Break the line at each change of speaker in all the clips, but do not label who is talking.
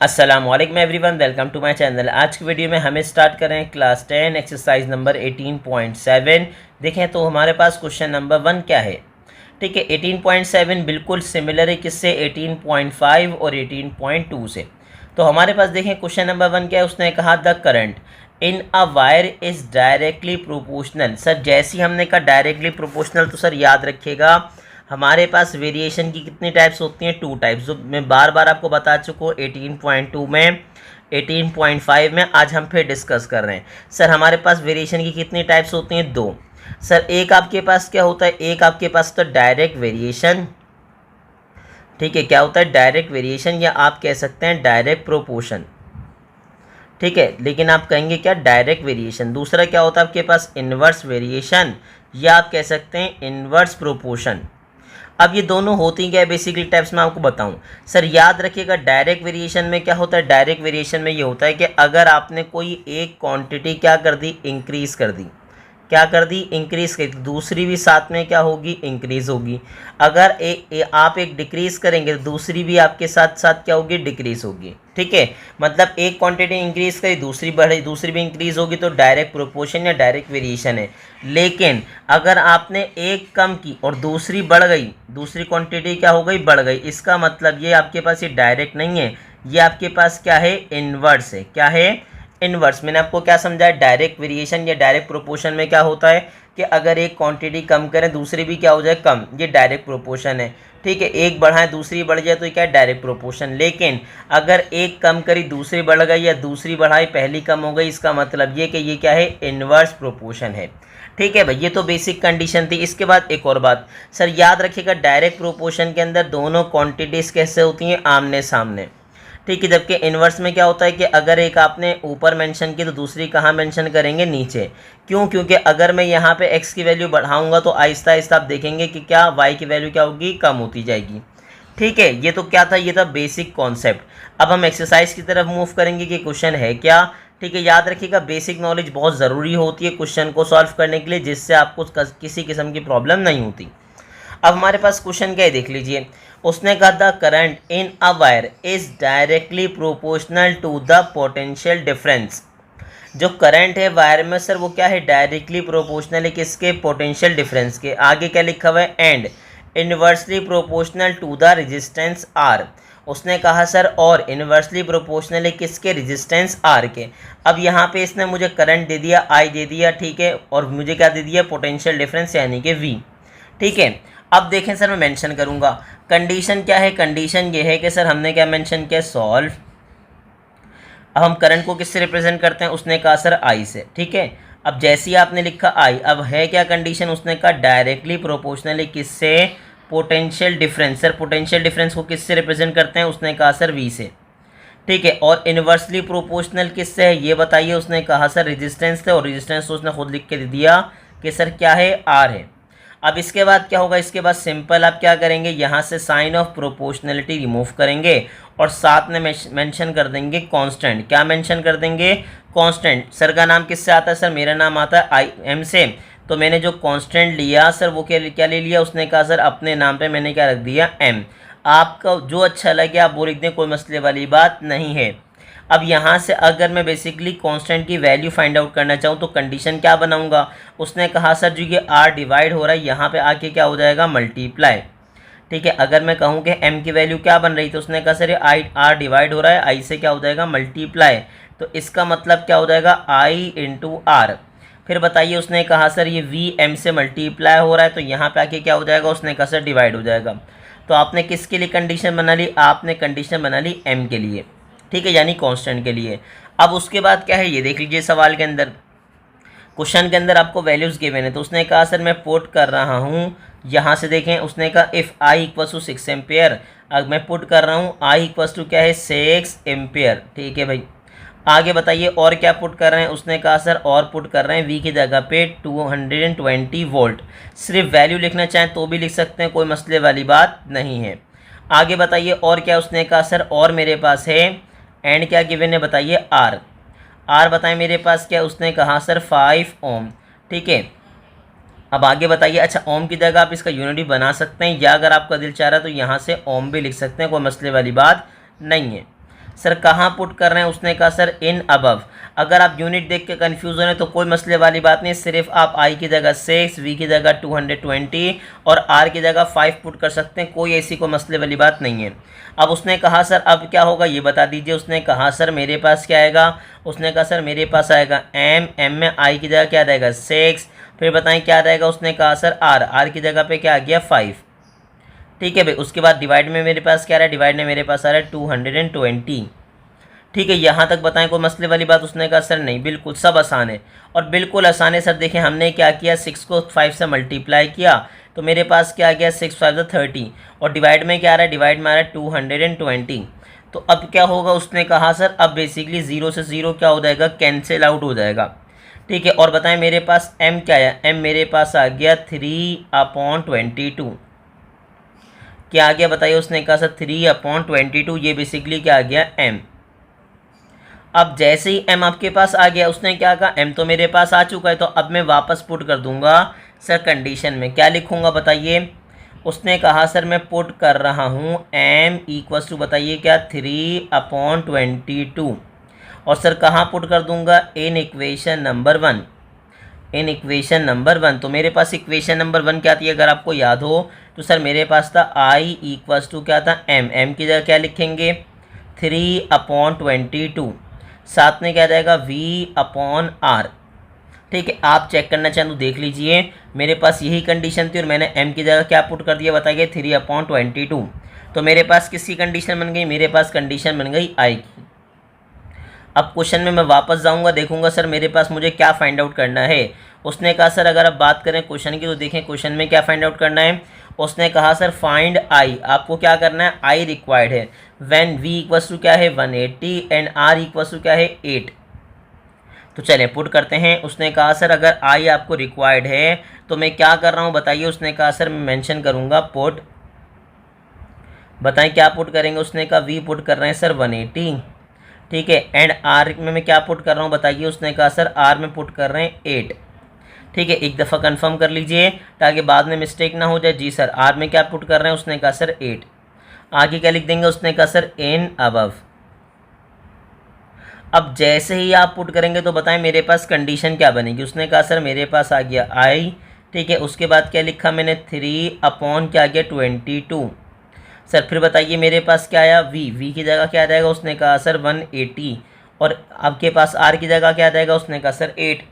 अस्सलामुअलैकुम everyone, welcome to my channel. आज की वीडियो में हमें स्टार्ट कर रहे हैं क्लास 10 एक्सरसाइज नंबर 18.7। देखें तो हमारे पास क्वेश्चन नंबर 1 क्या है। ठीक है, 18.7 बिल्कुल सिमिलर है किससे, 18.5 और 18.2 से। तो हमारे पास देखें क्वेश्चन नंबर 1 क्या है। उसने कहा the current in a wire is directly proportional. Sir जैसे ही हमने कहा डायरेक्टली प्रोपोर्शनल, तो सर याद रखिएगा हमारे पास वेरिएशन की कितनी टाइप्स होती हैं, 2 टाइप्स, जो मैं बार बार आपको बता चुका हूँ 18.2 में, 18.5 में। आज हम फिर डिस्कस कर रहे हैं। सर हमारे पास वेरिएशन की कितनी टाइप्स होती हैं, 2। सर एक आपके पास क्या होता है, एक आपके पास तो डायरेक्ट वेरिएशन, ठीक है, क्या होता है डायरेक्ट वेरिएशन, या आप कह सकते हैं डायरेक्ट प्रोपोर्शन, ठीक है, लेकिन आप कहेंगे क्या, डायरेक्ट वेरिएशन। दूसरा क्या होता है आपके पास, इन्वर्स वेरिएशन, या आप कह सकते हैं इन्वर्स प्रोपोर्शन। अब ये दोनों होती क्या है बेसिकली टाइप्स में आपको बताऊं। सर याद रखिएगा डायरेक्ट वेरिएशन में क्या होता है, डायरेक्ट वेरिएशन में ये होता है कि अगर आपने कोई एक क्वांटिटी क्या कर दी, इंक्रीज कर दी, क्या कर दी, इंक्रीज कर दी, दूसरी भी साथ में क्या होगी, इंक्रीज होगी। अगर आप एक डिक्रीज करेंगे तो दूसरी भी आपके साथ साथ क्या होगी, डिक्रीज होगी। ठीक है, मतलब एक क्वांटिटी इंक्रीज करी, दूसरी बढ़ी, दूसरी भी इंक्रीज होगी, तो डायरेक्ट प्रोपोर्शन या डायरेक्ट वेरिएशन है। लेकिन अगर आपने एक कम की और दूसरी बढ़ गई, दूसरी क्वांटिटी क्या हो गई, बढ़ गई, इसका मतलब ये आपके पास ये डायरेक्ट नहीं है, ये आपके पास क्या है, इनवर्स है। क्या है, इनवर्स। मैंने आपको क्या समझाया, डायरेक्ट वेरिएशन या डायरेक्ट प्रोपोर्शन में क्या होता है कि अगर एक क्वांटिटी कम करें दूसरी भी क्या हो जाए, कम, ये डायरेक्ट प्रोपोर्शन है। ठीक है, एक बढ़ाएं दूसरी बढ़ जाए तो ये क्या है, डायरेक्ट प्रोपोर्शन। लेकिन अगर एक कम करी दूसरी बढ़ गई, या दूसरी बढ़ाई पहली कम हो गई, इसका मतलब ये कि ये क्या है, इनवर्स प्रोपोर्शन है। ठीक है भाई, ये तो बेसिक कंडीशन थी। इसके बाद एक और बात, सर याद रखिएगा डायरेक्ट प्रोपोर्शन के अंदर दोनों क्वांटिटीज़ कैसे होती हैं, आमने सामने। ठीक है, जबकि इन्वर्स में क्या होता है कि अगर एक आपने ऊपर मेंशन की तो दूसरी कहाँ मेंशन करेंगे, नीचे। क्यों, क्योंकि अगर मैं यहाँ पे x की वैल्यू बढ़ाऊंगा तो आहिस्ता आहिस्ता आप देखेंगे कि क्या y की वैल्यू क्या होगी, कम होती जाएगी। ठीक है, ये तो क्या था, ये था बेसिक कॉन्सेप्ट। अब हम एक्सरसाइज की तरफ मूव करेंगे कि क्वेश्चन है क्या। ठीक है, याद रखिएगा बेसिक नॉलेज बहुत ज़रूरी होती है क्वेश्चन को सॉल्व करने के लिए, जिससे आपको किसी किस्म की प्रॉब्लम नहीं होती। अब हमारे पास क्वेश्चन क्या है देख लीजिए। उसने कहा the current in a wire is directly proportional to the potential difference. जो करंट है वायर में सर वो क्या है, डायरेक्टली प्रोपोर्शनल है किसके, पोटेंशियल डिफरेंस के। आगे क्या लिखा हुआ है, and inversely proportional to the resistance R. उसने कहा सर और इनवर्सली प्रोपोर्शनल है किसके, रेजिस्टेंस आर के। अब यहाँ पे इसने मुझे करंट दे दिया, आई दे दिया, ठीक है, और मुझे क्या दे दिया, पोटेंशियल डिफरेंस यानी कि वी। ठीक है, अब देखें सर मैं मेंशन करूंगा कंडीशन क्या है। कंडीशन ये है कि सर हमने क्या मेंशन किया, सॉल्व। अब हम करंट को किससे रिप्रेजेंट करते हैं, उसने कहा सर आई से। ठीक है, अब जैसे ही आपने लिखा आई, अब है क्या कंडीशन, उसने कहा डायरेक्टली प्रोपोर्शनली किससे, potential difference. Sir potential difference को किससे रिप्रेजेंट करते हैं, उसने कहा सर वी से। ठीक है, और इनवर्सली प्रोपोर्शनल किससे है ये बताइए, उसने कहा सर रेजिस्टेंस से, और रेजिस्टेंस तो उसने खुद लिख के दे दिया कि सर क्या है, आर है। अब इसके बाद क्या होगा, इसके बाद सिंपल आप क्या करेंगे, यहाँ से साइन ऑफ प्रोपोर्शनलिटी रिमूव करेंगे और साथ में मेंशन कर देंगे कांस्टेंट। क्या मेंशन कर देंगे, कांस्टेंट। सर का नाम किससे आता है, सर मेरा नाम आता है आई एम से। तो मैंने जो कांस्टेंट लिया सर वो क्या ले लिया, उसने कहा सर अपने नाम पे मैंने क्या रख दिया, एम। आपका जो अच्छा लगे आप वो लिख दें, कोई मसले वाली बात नहीं है। अब यहाँ से अगर मैं बेसिकली कांस्टेंट की वैल्यू फाइंड आउट करना चाहूँ तो कंडीशन क्या बनाऊँगा, उसने कहा सर जो ये आर डिवाइड हो रहा है यहाँ पे आके क्या हो जाएगा, मल्टीप्लाई। ठीक है, अगर मैं कहूँ कि एम की वैल्यू क्या बन रही, तो उसने कहा सर ये आई आर डिवाइड हो रहा है, आई से क्या हो जाएगा, मल्टीप्लाई। तो इसका मतलब क्या हो जाएगा, आई इंटू आर। फिर बताइए, उसने कहा सर ये वी एम से मल्टीप्लाई हो रहा है, तो यहाँ पे आके क्या हो जाएगा, उसने कहा सर डिवाइड हो जाएगा। तो आपने किसके लिए कंडीशन बना ली, आपने कंडीशन बना ली एम के लिए। ठीक है, यानी कांस्टेंट के लिए। अब उसके बाद क्या है ये देख लीजिए, सवाल के अंदर, क्वेश्चन के अंदर आपको वैल्यूज़ गिवन है। तो उसने कहा सर मैं पुट कर रहा हूँ, यहाँ से देखें, उसने कहा if I equals to 6 ampere. अब मैं पुट कर रहा हूँ आई इक्वल्स टू क्या है, 6 एम्पेयर। ठीक है भाई, आगे बताइए और क्या पुट कर रहे हैं। उसने कहा सर और पुट कर रहे हैं वी की जगह पे 220 वोल्ट। सिर्फ वैल्यू लिखना चाहें तो भी लिख सकते हैं, कोई मसले वाली बात नहीं है। आगे बताइए और क्या, उसने कहा सर और मेरे पास है, एंड क्या गिवन है बताइए, आर। आर बताएं मेरे पास क्या, उसने कहा सर 5 ओम। ठीक है, अब आगे बताइए। अच्छा, ओम की जगह आप इसका यूनिट भी बना सकते हैं, या अगर आपका दिल चाह रहा है तो यहाँ से ओम भी लिख सकते हैं, कोई मसले वाली बात नहीं है। सर कहाँ पुट कर रहे हैं, उसने कहा सर इन अबव। अगर आप यूनिट देख के कन्फ्यूज़ हो रहे हैं तो कोई मसले वाली बात नहीं, सिर्फ आप आई की जगह 6, वी की जगह 220 और आर की जगह 5 पुट कर सकते हैं, कोई ऐसी कोई मसले वाली बात नहीं है। अब उसने कहा सर अब क्या होगा ये बता दीजिए। उसने कहा सर मेरे पास क्या आएगा, उसने कहा सर मेरे पास आएगा एम में आई की जगह क्या रहेगा 6, फिर बताएं क्या रहेगा। उसने कहा सर आर की जगह पे क्या आ गया 5, ठीक है भाई। उसके बाद डिवाइड में मेरे पास क्या रहा है, डिवाइड में मेरे पास आ रहा है 220, ठीक है। यहाँ तक बताएं कोई मसले वाली बात, उसने कहा सर नहीं, बिल्कुल सब आसान है। और बिल्कुल आसान है सर, देखें हमने क्या किया 6 को 5 से मल्टीप्लाई किया तो मेरे पास क्या आ गया 6 5 30 और डिवाइड में क्या आ रहा है, डिवाइड में आ रहा है 220। तो अब क्या होगा, उसने कहा सर अब बेसिकली 0 से 0 क्या हो जाएगा, कैंसिल आउट हो जाएगा, ठीक है। और बताएं मेरे पास m क्या आया, m मेरे पास आ गया 3/22, क्या आ गया बताइए। उसने कहा सर 3/22, ये बेसिकली क्या आ गया m। अब जैसे ही m आपके पास आ गया, उसने क्या कहा m तो मेरे पास आ चुका है, तो अब मैं वापस पुट कर दूंगा सर कंडीशन में, क्या लिखूंगा बताइए। उसने कहा सर मैं पुट कर रहा हूँ m इक्वल्स टू बताइए क्या 3/22 और सर कहाँ पुट कर दूंगा, in equation number 1, in equation number 1। तो मेरे पास इक्वेशन नंबर 1 क्या थी अगर आपको याद हो तो सर मेरे पास था i इक्वल्स टू क्या था m की जगह क्या लिखेंगे 3/22, साथ में क्या जाएगा v/r, ठीक है। आप चेक करना चाहें तो देख लीजिए, मेरे पास यही कंडीशन थी और मैंने m की जगह क्या पुट कर दिया बताइए 3/22। तो मेरे पास किसकी कंडीशन बन गई, मेरे पास कंडीशन बन गई i की। अब क्वेश्चन में मैं वापस जाऊंगा, देखूंगा सर मेरे पास मुझे क्या फाइंड आउट करना है। उसने कहा सर अगर आप बात करें क्वेश्चन की तो देखें क्वेश्चन में क्या फाइंड आउट करना है। उसने कहा सर फाइंड आई, आपको क्या करना है, आई रिक्वायर्ड है व्हेन v इक्वल्स टू क्या है 180 एंड r इक्वल्स टू क्या है 8। तो चलें पुट करते हैं। उसने कहा सर अगर आई आपको रिक्वायर्ड है तो मैं क्या कर रहा हूँ बताइए। उसने कहा सर मैं मेंशन करूँगा पुट, बताएं क्या पुट करेंगे। उसने कहा v पुट कर रहे हैं सर 180, ठीक है, एंड आर में मैं क्या पुट कर रहा हूँ बताइए। उसने कहा सर आर में पुट कर रहे हैं 8, ठीक है। एक दफ़ा कंफर्म कर लीजिए ताकि बाद में मिस्टेक ना हो जाए। जी सर आर में क्या पुट कर रहे हैं, उसने कहा सर 8, आगे क्या लिख देंगे। उसने कहा सर इन अबव। अब जैसे ही आप पुट करेंगे तो बताएं मेरे पास कंडीशन क्या बनेगी। उसने कहा सर मेरे पास आ गया आई, ठीक है। उसके बाद क्या लिखा मैंने 3/ क्या आ गया 22। सर फिर बताइए मेरे पास क्या आया v की जगह क्या आ जाएगा। उसने कहा सर 180 और आपके पास r की जगह क्या आ जाएगा। उसने कहा सर 8।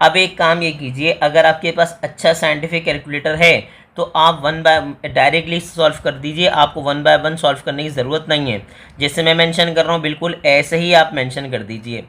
अब एक काम ये कीजिए, अगर आपके पास अच्छा साइंटिफिक कैलकुलेटर है तो आप डायरेक्टली सॉल्व कर दीजिए, आपको 1 बाय 1 सॉल्व करने की ज़रूरत नहीं है। जैसे मैं मेंशन कर रहा हूँ बिल्कुल ऐसे ही आप मेंशन कर दीजिए।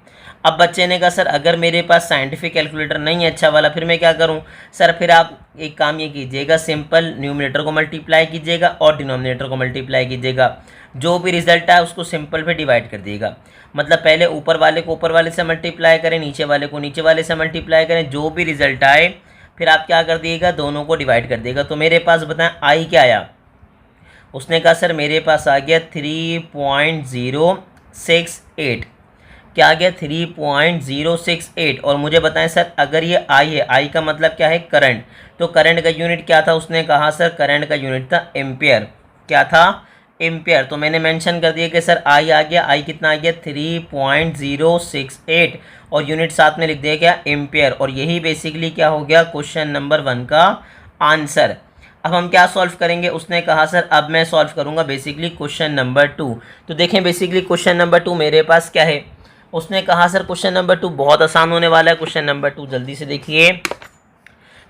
अब बच्चे ने कहा सर अगर मेरे पास साइंटिफिक कैलकुलेटर नहीं है अच्छा वाला, फिर मैं क्या करूं। सर फिर आप एक काम ये कीजिएगा, सिंपल न्यूमरेटर को मल्टीप्लाई कीजिएगा और डिनोमिनेटर को मल्टीप्लाई कीजिएगा। जो भी रिजल्ट आए उसको सिंपल पे डिवाइड कर दिएगा। मतलब पहले ऊपर वाले को ऊपर वाले से मल्टीप्लाई करें, नीचे वाले को नीचे वाले से मल्टीप्लाई करें, जो भी रिजल्ट आए फिर आप क्या कर दिएगा, दोनों को डिवाइड कर दिएगा। तो मेरे पास बताएं आई क्या आया। उसने कहा सर मेरे पास आ गया 3.068, क्या आ गया 3.068। और मुझे बताएं सर अगर ये आई है, आई का मतलब क्या है करंट, तो करंट का यूनिट क्या था। उसने कहा सर करंट का यूनिट था एम्पियर, क्या था एम्पियर। तो मैंने मेंशन कर दिया कि सर आई आ गया, आई कितना आ गया 3.068 और यूनिट साथ में लिख दिया क्या एम्पियर। और यही बेसिकली क्या हो गया क्वेश्चन नंबर 1 का आंसर। अब हम क्या सॉल्व करेंगे। उसने कहा सर अब मैं सॉल्व करूंगा बेसिकली क्वेश्चन नंबर 2। तो देखें बेसिकली क्वेश्चन नंबर 2 मेरे पास क्या है। उसने कहा सर क्वेश्चन नंबर 2 बहुत आसान होने वाला है। क्वेश्चन नंबर 2 जल्दी से देखिए।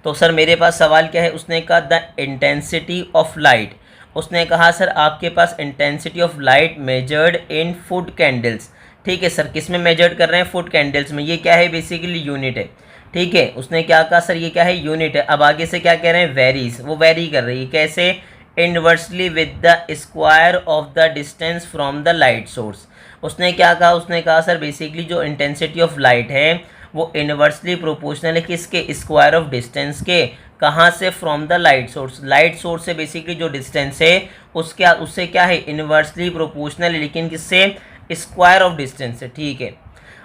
तो सर मेरे पास सवाल क्या है। उसने कहा द इंटेंसिटी ऑफ लाइट। उसने कहा सर आपके पास intensity of light measured in foot candles, ठीक है सर किस में मेजर्ड कर रहे हैं, फूड कैंडल्स में। ये क्या है बेसिकली यूनिट है, ठीक है। उसने क्या कहा सर ये क्या है यूनिट है। अब आगे से क्या कह रहे हैं वेरीज, वो वेरी कर रही है कैसे, inversely with the square of the distance from the light source. उसने क्या कहा, उसने कहा सर बेसिकली जो इंटेंसिटी ऑफ लाइट है वो इनवर्सली प्रोपोर्शनल है किसके, स्क्वायर ऑफ डिस्टेंस के, कहाँ से, from the light source. Light source से बेसिकली जो डिस्टेंस है उससे क्या है इनवर्सली प्रोपोर्शनल, लेकिन किससे, स्क्वायर ऑफ डिस्टेंस से, ठीक है।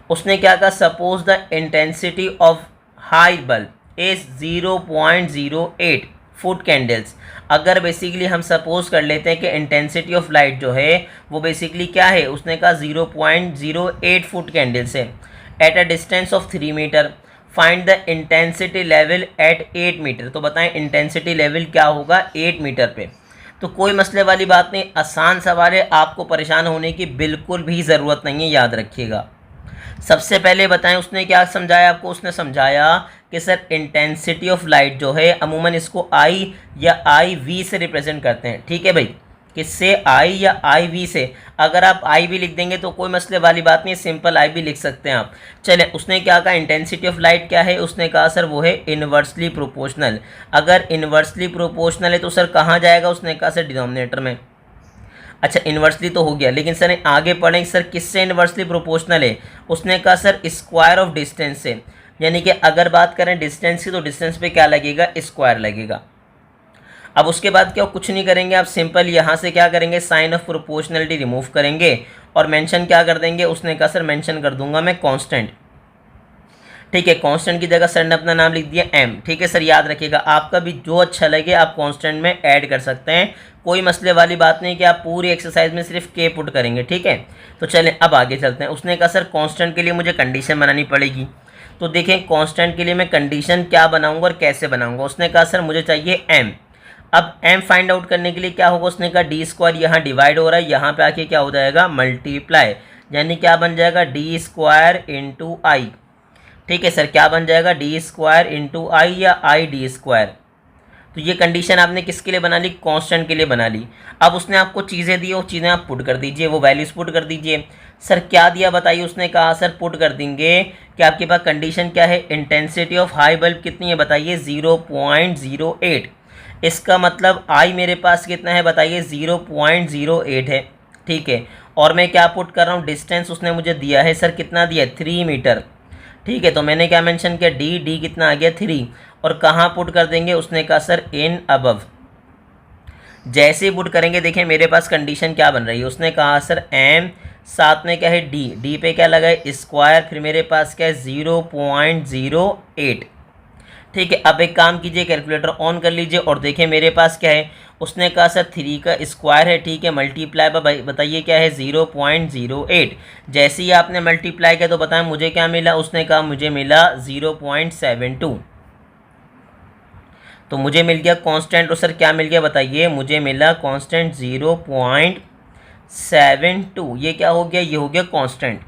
उसने क्या कहा suppose the intensity of high bulb is 0.08 foot candles. अगर बेसिकली हम सपोज कर लेते हैं कि इंटेंसिटी ऑफ लाइट जो है वो बेसिकली क्या है, उसने कहा 0.08 फुट कैंडल्स है at a distance of 3 metre. Find the intensity level at 8 metre. तो बताएं इंटेंसिटी लेवल क्या होगा 8 मीटर पे। तो कोई मसले वाली बात नहीं, आसान सवाल है, आपको परेशान होने की बिल्कुल भी ज़रूरत नहीं है, याद रखिएगा। सबसे पहले बताएं उसने क्या समझाया आपको, उसने समझाया कि सर इंटेंसिटी ऑफ लाइट जो है अमूमन इसको आई या आई वी से रिप्रेजेंट करते हैं। ठीक है भाई, किससे, आई या आई वी से। अगर आप आई भी लिख देंगे तो कोई मसले वाली बात नहीं, सिंपल आई भी लिख सकते हैं आप। चले, उसने क्या कहा, इंटेंसिटी ऑफ लाइट क्या है, उसने कहा सर वो है इन्वर्सली प्रोपोर्शनल। अगर इन्वर्सली प्रोपोर्शनल है तो सर कहाँ जाएगा, उसने कहा सर डिनोमिनेटर में। अच्छा, इन्वर्सली तो हो गया, लेकिन सर आगे पढ़ें सर किससे इन्वर्सली प्रोपोर्शनल है, उसने कहा सर स्क्वायर ऑफ डिस्टेंस से। यानी कि अगर बात करें डिस्टेंस की तो डिस्टेंस पे क्या लगेगा, स्क्वायर लगेगा। अब उसके बाद क्या, कुछ नहीं करेंगे आप, सिंपल यहाँ से क्या करेंगे, साइन ऑफ प्रोपोर्शनलिटी रिमूव करेंगे और मेंशन क्या कर देंगे, उसने कहा सर मेंशन कर दूंगा मैं कांस्टेंट। ठीक है, कांस्टेंट की जगह सर ने अपना नाम लिख दिया एम। ठीक है सर, याद रखिएगा, आपका भी जो अच्छा लगे आप कांस्टेंट में ऐड कर सकते हैं, कोई मसले वाली बात नहीं कि आप पूरी एक्सरसाइज में सिर्फ के पुट करेंगे। ठीक है, तो चलें अब आगे चलते हैं। उसने कहा सर कांस्टेंट के लिए मुझे कंडीशन बनानी पड़ेगी। तो देखें कांस्टेंट के लिए मैं कंडीशन क्या बनाऊंगा और कैसे बनाऊंगा। उसने कहा सर मुझे चाहिए एम। अब एम फाइंड आउट करने के लिए क्या होगा, उसने कहा डी स्क्वायर, यहाँ डिवाइड हो रहा है, यहाँ पे आके क्या हो जाएगा, मल्टीप्लाई, यानी क्या बन जाएगा, डी स्क्वायर इंटू आई। ठीक है सर, क्या बन जाएगा, डी स्क्वायर इंटू आई या आई डी स्क्वायर। तो ये कंडीशन आपने किसके लिए बना ली, कांस्टेंट के लिए बना ली। अब उसने आपको चीज़ें दी, वो चीज़ें आप पुट कर दीजिए, वो वैल्यूज़ पुट कर दीजिए। सर क्या दिया बताइए, उसने कहा सर पुट कर देंगे कि आपके पास कंडीशन क्या है, इंटेंसिटी ऑफ हाई बल्ब कितनी है बताइए, 0.08। इसका मतलब आई मेरे पास कितना है बताइए, 0.08 है। ठीक है, और मैं क्या पुट कर रहा हूँ, डिस्टेंस उसने मुझे दिया है सर, कितना दिया है, 3 मीटर। ठीक है, तो मैंने क्या मेंशन किया, डी कितना आ गया, 3। और कहाँ पुट कर देंगे, उसने कहा सर इन अबव। जैसे ही पुट करेंगे देखें मेरे पास कंडीशन क्या बन रही है, उसने कहा सर एम, साथ में क्या है डी पे क्या लगा है स्क्वायर, फिर मेरे पास क्या है 0.08। ठीक है, अब एक काम कीजिए, कैलकुलेटर ऑन कर लीजिए और देखें मेरे पास क्या है। उसने कहा सर 3 का स्क्वायर है, ठीक है, मल्टीप्लाई पर बताइए क्या है, 0.08। जैसे ही आपने मल्टीप्लाई किया तो बताएं मुझे क्या मिला, उसने कहा मुझे मिला 0.72। तो मुझे मिल गया कांस्टेंट, और सर क्या मिल गया बताइए, मुझे मिला कांस्टेंट 0.72। ये क्या हो गया, ये हो गया कांस्टेंट।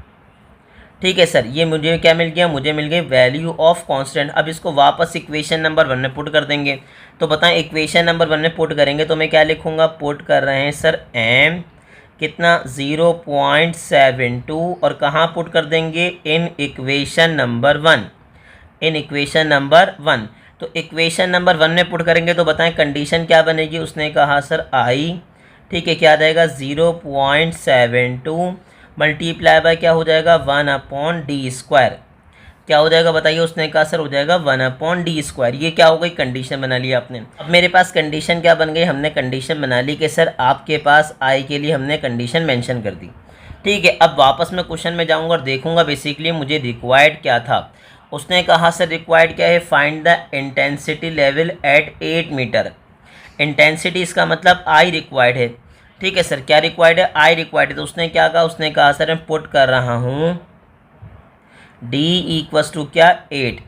ठीक है सर, ये मुझे क्या मिल गया, मुझे मिल गई वैल्यू ऑफ कांस्टेंट। अब इसको वापस इक्वेशन नंबर 1 में पुट कर देंगे। तो बताएं इक्वेशन नंबर 1 में पुट करेंगे तो मैं क्या लिखूंगा, पुट कर रहे हैं सर एम कितना 0.72, और कहाँ पुट कर देंगे, in equation number 1, in equation number 1। तो इक्वेशन नंबर 1 में पुट करेंगे तो बताएं कंडीशन क्या बनेगी, उसने कहा सर आई, ठीक है, क्या आ जाएगा 0.72 मल्टीप्लाई बाय क्या हो जाएगा, 1/d स्क्वायर। क्या हो जाएगा बताइए, उसने कहा सर हो जाएगा 1/d स्क्वायर। ये क्या हो गई, कंडीशन बना ली आपने। अब मेरे पास कंडीशन क्या बन गई, हमने कंडीशन बना ली कि सर आपके पास आई के लिए हमने कंडीशन मेंशन कर दी। ठीक है, अब वापस मैं क्वेश्चन में जाऊंगा और देखूंगा बेसिकली मुझे रिक्वायर्ड क्या था। उसने कहा सर रिक्वायर्ड क्या है, find the intensity level at 8 metre. Intensity इसका मतलब आई रिक्वायर्ड है। ठीक है सर, क्या रिक्वायर्ड है, आई रिक्वायर्ड है। तो उसने क्या कहा, उसने कहा सर मैं पुट कर रहा हूँ डी इक्वस टू क्या 8,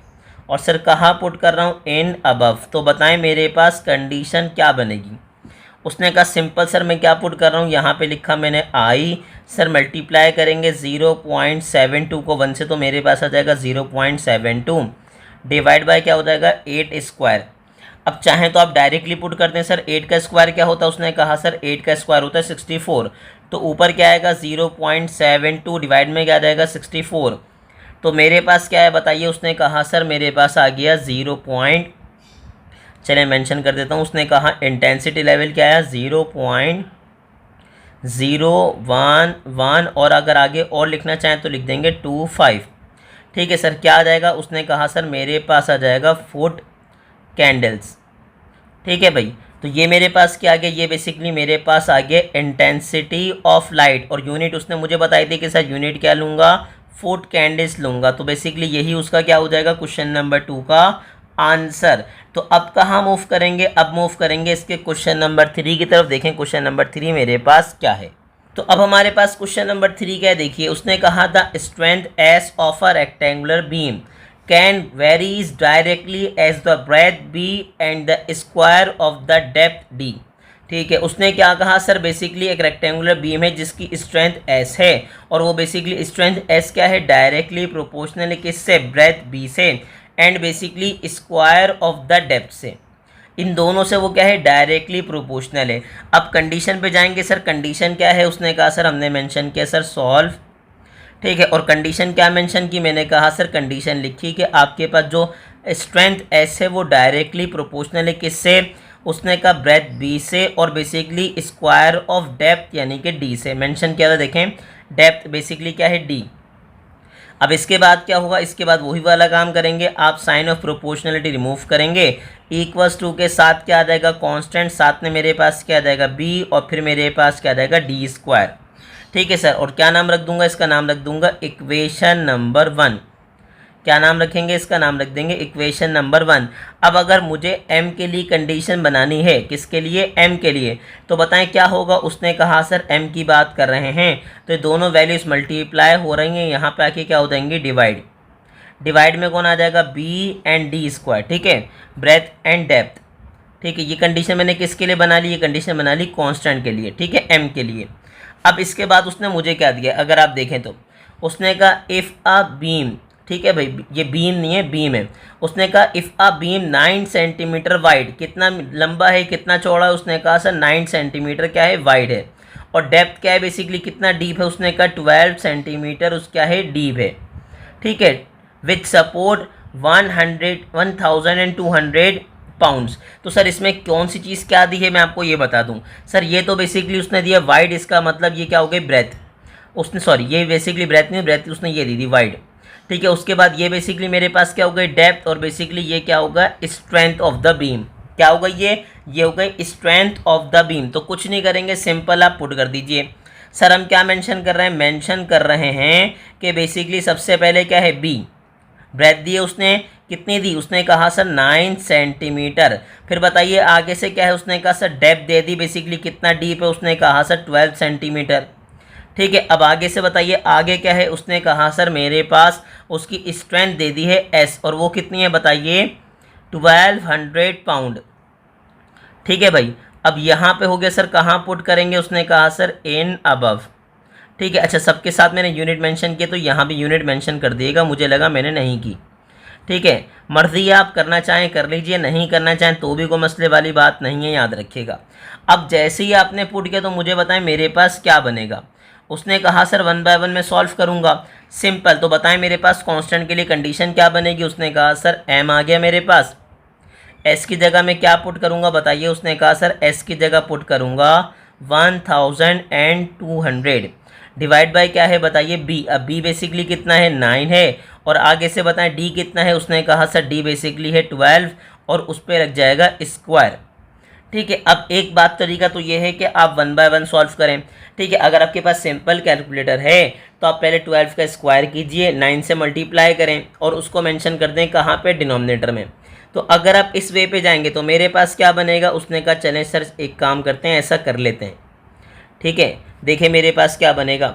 और सर कहाँ पुट कर रहा हूँ, इन अबव। तो बताएं मेरे पास कंडीशन क्या बनेगी। उसने कहा सिंपल सर मैं क्या पुट कर रहा हूँ, यहाँ पे लिखा मैंने आई, सर मल्टीप्लाई करेंगे 0.72 को 1 से तो मेरे पास आ जाएगा 0.72 डिवाइड बाय क्या हो जाएगा 8 स्क्वायर। अब चाहें तो आप डायरेक्टली पुट कर दें, सर 8 का स्क्वायर क्या होता है, उसने कहा सर 8 का स्क्वायर होता है 64। तो ऊपर क्या आएगा 0.72 डिवाइड में क्या आ जाएगा 64। तो मेरे पास क्या है बताइए, उसने कहा सर मेरे पास आ गया 0. चलिए मेंशन कर देता हूँ। उसने कहा इंटेंसिटी लेवल क्या आया 0.011, और अगर आगे और लिखना चाहें तो लिख देंगे 25। ठीक है सर, क्या आ जाएगा, उसने कहा सर मेरे पास आ जाएगा फुट कैंडल्स। ठीक है भाई, तो ये मेरे पास क्या आ गया, ये बेसिकली मेरे पास आ गया इंटेंसिटी ऑफ लाइट, और यूनिट उसने मुझे बताई थी कि सर यूनिट क्या लूँगा, फुट कैंडल्स लूँगा। तो बेसिकली यही उसका क्या हो जाएगा, क्वेश्चन नंबर 2 का आंसर। तो अब कहाँ मूव करेंगे, अब मूव करेंगे इसके क्वेश्चन नंबर 3 की तरफ। देखें क्वेश्चन नंबर 3 मेरे पास क्या है। तो अब हमारे पास क्वेश्चन नंबर 3 क्या है, देखिए उसने कहा the strength S of a rectangular beam can varies directly as the breadth B and the square of the depth D. ठीक है, उसने क्या कहा सर, बेसिकली एक रेक्टेंगुलर बीम है जिसकी स्ट्रेंथ एस है और वो बेसिकली स्ट्रेंथ एस क्या है, डायरेक्टली प्रोपोर्शनल है किससे, ब्रेथ बी से and basically square of the depth से। इन दोनों से वो क्या है, डायरेक्टली प्रोपोर्शनल है। अब कंडीशन पे जाएंगे सर, कंडीशन क्या है, उसने कहा सर, हमने मेंशन किया सर सॉल्व। ठीक है, और कंडीशन क्या मेंशन की, मैंने कहा सर कंडीशन लिखी कि आपके पास जो स्ट्रेंथ एस है वो डायरेक्टली प्रोपोर्शनल है किससे, उसने कहा ब्रेथ बी से और बेसिकली स्क्वायर ऑफ डेप्थ यानी कि डी से मेंशन किया था। देखें डेप्थ बेसिकली क्या है, डी। अब इसके बाद क्या होगा, इसके बाद वही वाला काम करेंगे, आप साइन ऑफ प्रोपोर्शनलिटी रिमूव करेंगे, इक्वल्स टू के साथ क्या आ जाएगा, कांस्टेंट, साथ में मेरे पास क्या आ जाएगा बी और फिर मेरे पास क्या आ जाएगा डी स्क्वायर। ठीक है सर, और क्या नाम रख दूंगा, इसका नाम रख दूंगा इक्वेशन नंबर 1। क्या नाम रखेंगे, इसका नाम रख देंगे इक्वेशन नंबर 1। अब अगर मुझे m के लिए कंडीशन बनानी है, किसके लिए, m के लिए, तो बताएं क्या होगा। उसने कहा सर m की बात कर रहे हैं तो ये दोनों वैल्यूज मल्टीप्लाई हो रही हैं, यहाँ पे आके क्या हो जाएंगी, डिवाइड। डिवाइड में कौन आ जाएगा, b एंड डी स्क्वायर। ठीक है, ब्रेथ एंड डेप्थ। ठीक है, ये कंडीशन मैंने किसके लिए बना ली, ये कंडीशन बना ली कांस्टेंट के लिए। ठीक है, m के लिए। अब इसके बाद उसने मुझे क्या दिया, अगर आप देखें तो उसने कहा इफ़ अ बीम, ठीक है भाई, ये बीम नहीं है, बीम है। उसने कहा if a beam 9 centimetre wide, कितना लंबा है कितना चौड़ा है, उसने कहा सर 9 सेंटीमीटर क्या है, वाइड है। और डेप्थ क्या है, बेसिकली कितना डीप है, उसने कहा 12 सेंटीमीटर उस क्या है, डीप है। ठीक है, विथ सपोर्ट 1200 पाउंड्स। तो सर इसमें कौन सी चीज़ क्या दी है, मैं आपको ये बता दूं सर। ये तो बेसिकली उसने दिया वाइड, इसका मतलब ये क्या हो गई, ब्रेथ। उसने सॉरी, ये बेसिकली ब्रेथ नहीं, ब्रेथ उसने ये दी थी वाइड। ठीक है, उसके बाद ये बेसिकली मेरे पास क्या हो गई, डेप्थ, और बेसिकली ये क्या होगा, स्ट्रेंथ ऑफ द बीम। क्या होगा ये हो गई स्ट्रेंथ ऑफ द बीम। तो कुछ नहीं करेंगे, सिंपल आप पुट कर दीजिए। सर हम क्या मेंशन कर रहे हैं, मेंशन कर रहे हैं कि बेसिकली सबसे पहले क्या है, बी, ब्रेथ दी है उसने, कितनी दी, उसने कहा सर 9 सेंटीमीटर। फिर बताइए आगे से क्या है, उसने कहा सर डेप्थ दे दी, बेसिकली कितना डीप है, उसने कहा सर 12 सेंटीमीटर। ठीक है, अब आगे से बताइए आगे क्या है, उसने कहा सर मेरे पास उसकी स्ट्रेंथ दे दी है एस, और वो कितनी है बताइए, 1200 पाउंड। ठीक है भाई, अब यहाँ पे हो गया सर, कहाँ पुट करेंगे, उसने कहा सर इन अबव। ठीक है, अच्छा सबके साथ मैंने यूनिट मेंशन किया तो यहाँ भी यूनिट मेंशन कर दिएगा, मुझे लगा मैंने नहीं की। ठीक है, मर्जी आप करना चाहें कर लीजिए, नहीं करना चाहें तो भी कोई मसले वाली बात नहीं है, याद रखिएगा। अब जैसे ही आपने पुट किया तो मुझे बताएं मेरे पास क्या बनेगा। उसने कहा सर 1 बाय 1 में सॉल्व करूंगा, सिंपल। तो बताएं मेरे पास कांस्टेंट के लिए कंडीशन क्या बनेगी, उसने कहा सर m आ गया मेरे पास, s की जगह मैं क्या पुट करूंगा बताइए, उसने कहा सर s की जगह पुट करूंगा 1200 डिवाइड बाय क्या है बताइए, b। अब b बेसिकली कितना है, 9 है, और आगे से बताएं d कितना है, उसने कहा सर d बेसिकली है 12 और उस पर लग जाएगा स्क्वायर। ठीक है, अब एक बात तरीका तो ये है कि आप 1 बाय 1 सॉल्व करें। ठीक है, अगर आपके पास सिंपल कैलकुलेटर है तो आप पहले 12 का स्क्वायर कीजिए, 9 से मल्टीप्लाई करें और उसको मेंशन कर दें कहाँ पे, डिनोमिनेटर में। तो अगर आप इस वे पे जाएंगे तो मेरे पास क्या बनेगा, उसने कहा चलें सर एक काम करते हैं, ऐसा कर लेते हैं। ठीक है, देखिए मेरे पास क्या बनेगा,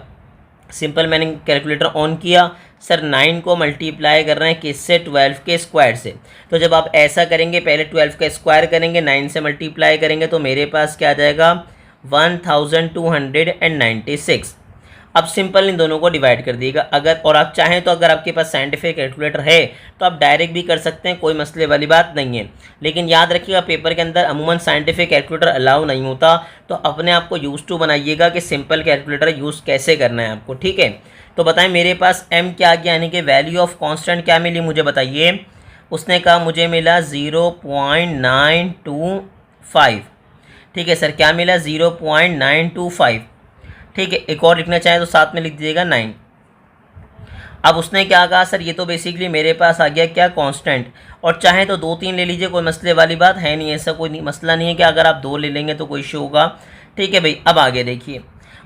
सिंपल मैंने कैलकुलेटर ऑन किया, सर 9 को मल्टीप्लाई कर रहे हैं किससे, 12 के स्क्वायर से। तो जब आप ऐसा करेंगे, पहले 12 का स्क्वायर करेंगे, 9 से मल्टीप्लाई करेंगे, तो मेरे पास क्या आ जाएगा 1296। अब सिंपल इन दोनों को डिवाइड कर दिएगा। अगर और आप चाहें तो अगर आपके पास साइंटिफिक कैलकुलेटर है तो आप डायरेक्ट भी कर सकते हैं, कोई मसले वाली बात नहीं है। लेकिन याद रखिएगा पेपर के अंदर अमूमन साइंटिफिक कैलकुलेटर अलाउ नहीं होता, तो अपने आप को यूज़ टू बनाइएगा कि सिंपल कैलकुलेटर यूज़ कैसे करना है आपको। ठीक है, तो बताएं मेरे पास m क्या आ गया, यानी कि वैल्यू ऑफ कांस्टेंट क्या मिली मुझे बताइए। उसने कहा मुझे मिला 0.925। ठीक है सर, क्या मिला 0.925। ठीक है, एक और लिखना चाहें तो साथ में लिख दीजिएगा 9। अब उसने क्या कहा सर, ये तो बेसिकली मेरे पास आ गया क्या, कांस्टेंट, और चाहे तो 2-3 ले लीजिए, कोई मसले वाली बात है नहीं, ऐसा कोई मसला नहीं है कि अगर आप 2 ले लेंगे तो कोई इशू होगा। ठीक है भाई, अब आगे देखिए,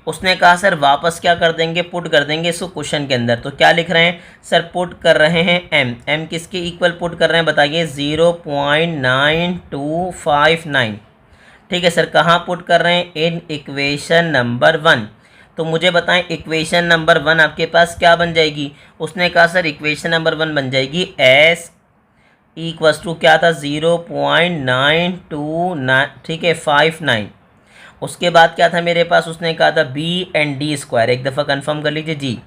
उसने कहा सर वापस क्या कर देंगे, पुट कर देंगे इसको क्वेश्चन के अंदर। तो क्या लिख रहे हैं सर, पुट कर रहे हैं एम किसके इक्वल पुट कर रहे हैं बताइए, 0.9259। ठीक है सर, कहाँ पुट कर रहे हैं, इन इक्वेशन नंबर 1। तो मुझे बताएं इक्वेशन नंबर 1 आपके पास क्या बन जाएगी। उसने कहा सर इक्वेशन नंबर 1 बन जाएगी एस इक्वस टू क्या था, 0.929, ठीक है 59। उसके बाद क्या था मेरे पास, उसने कहा था बी एंड डी स्क्वायर। एक दफ़ा कंफर्म कर लीजिए जी,